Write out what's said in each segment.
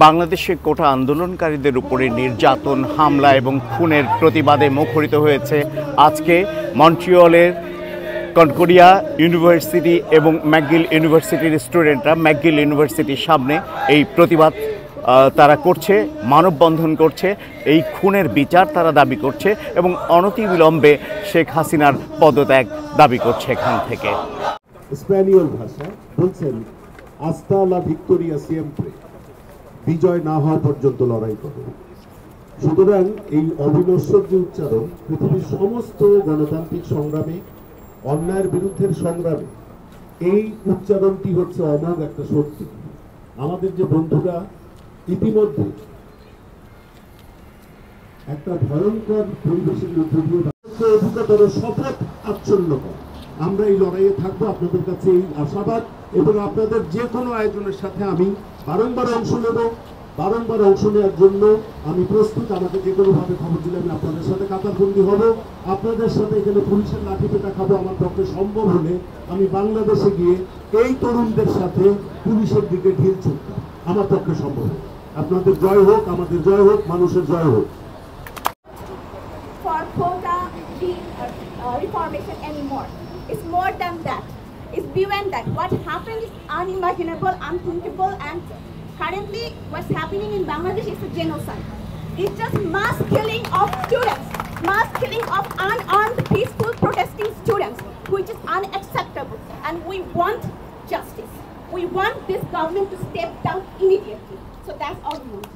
বাংলাদেশে কোটা আন্দোলনকারীদের উপরে নির্যাতন, হামলা এবং খুনের প্রতিবাদে মুখরিত হয়েছে আজকে মন্ট্রিয়লের কনকর্ডিয়া ইউনিভার্সিটি এবং ম্যাকগিল ইউনিভার্সিটির স্টুডেন্টরা ম্যাকগিল ইউনিভার্সিটির সামনে এই প্রতিবাদ তারা করছে, মানববন্ধন করছে, এই খুনের বিচার তারা দাবি করছে এবং অনতিবিলম্বে শেখ হাসিনার পদত্যাগ দাবি করছে এখান থেকে। স্প্যানিয়ল ভাষা বলছেন আস্তা লা ভিক্টোরিয়া সিয়েম্প্রে, বিজয় না হওয়া পর্যন্ত লড়াই করো। সুতরাং এই অবিনশ্বর যে উচ্চারণ পৃথিবীর সমস্ত গণতান্ত্রিক সংগ্রামে, অন্যায়ের বিরুদ্ধের সংগ্রামে এই উচ্চারণটি হচ্ছে অমোঘ একটা শক্তি। আমাদের যে বন্ধুরা ইতিমধ্যে একটা ভয়ঙ্কর পরিবেশের মধ্যে দিয়ে অধিকতর শপথ আচ্ছন্ন করে আমরা এই লড়াইয়ে থাকবো। আপনাদের কাছে এই আশাবাদ এবং আপনাদের যে কোনো আয়োজনের সাথে আমি বারংবার অংশ নেব, বারংবার অংশ নেওয়ার জন্য আমি প্রস্তুত। আমাকে যে কোনোভাবে খবর দিলে আমি আপনাদের সাথে কাতারবন্দি হব, আপনাদের সাথে এখানে পুলিশের লাঠি পেটা খাবো। আমার পক্ষে সম্ভব হলে আমি বাংলাদেশে গিয়ে এই তরুণদের সাথে পুলিশের দিকে ঢিল ছুটতাম, আমার পক্ষে সম্ভব। আপনাদের জয় হোক, আমাদের জয় হোক, মানুষের জয় হোক। For quota reformation anymore. It's more than that. It's beyond that. What happened is unimaginable, unthinkable, and currently what's happening in Bangladesh is a genocide. It's just mass killing of students, mass killing of unarmed, peaceful protesting students, which is unacceptable. And we want justice. We want this government to step down immediately. So that's all we want.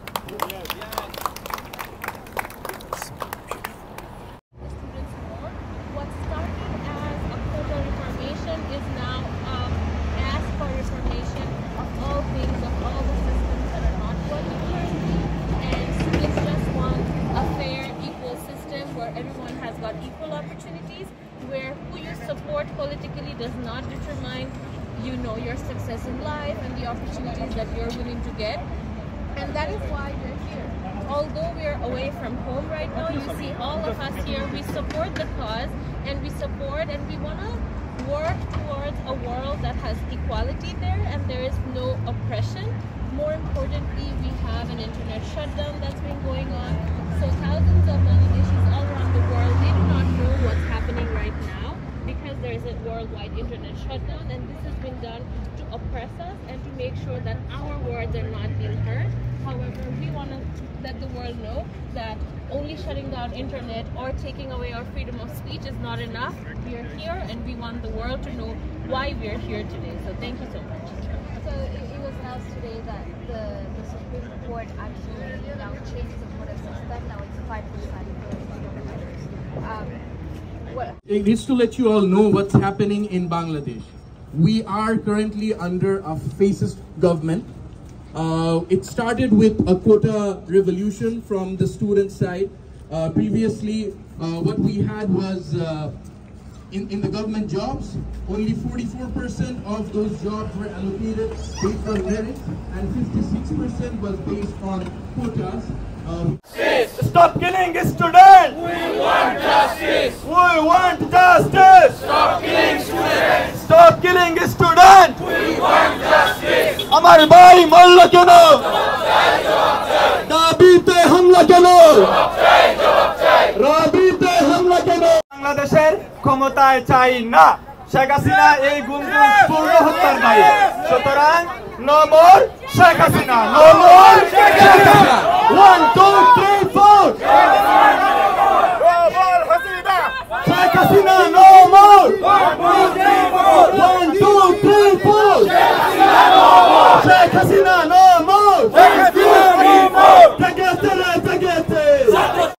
Everyone has got equal opportunities, where who you support politically does not determine, your success in life and the opportunities that you're willing to get. And that is why we're here. Although we're away from home right now, you see all of us here, we support the cause and we want to work towards a world that has equality there and there is no oppression. More importantly, we have an internet shutdown that's been going on. So thousands of Bangladeshis all around the world, they do not know what's happening right now because there is a worldwide internet shutdown, and this has been done to oppress us and to make sure that our words are not being heard. However, we want to let the world know that only shutting down internet or taking away our freedom of speech is not enough. We are here and we want the world to know why we are here today. So thank you so much. So it was announced today that the Supreme Court actually now changed the quota system. Now it's 5% It is to let you all know what's happening in Bangladesh. We are currently under a fascist government. It started with a quota revolution from the student side. Previously, what we had was in the government jobs, only 44% of those jobs were allocated based on merit, and 56% was based on quotas. Stop killing students! We want justice! We want justice! Stop killing students! Stop killing students! We want justice! আমার ভাই মরল কেন? দাবিতে হামলা কেন? রাবিতে হামলা কেন? বাংলাদেশের ক্ষমতায় চাই না। শেখ হাসিনা এই গুমগুম পূর্ণ হত্যার দায়ী। সুতরাং no more Sheikh Hasina, no more Sheikh Hasina. 1 2 3 4 Sheikh Hasina no more. 1 2 3 4 Sheikh Hasina no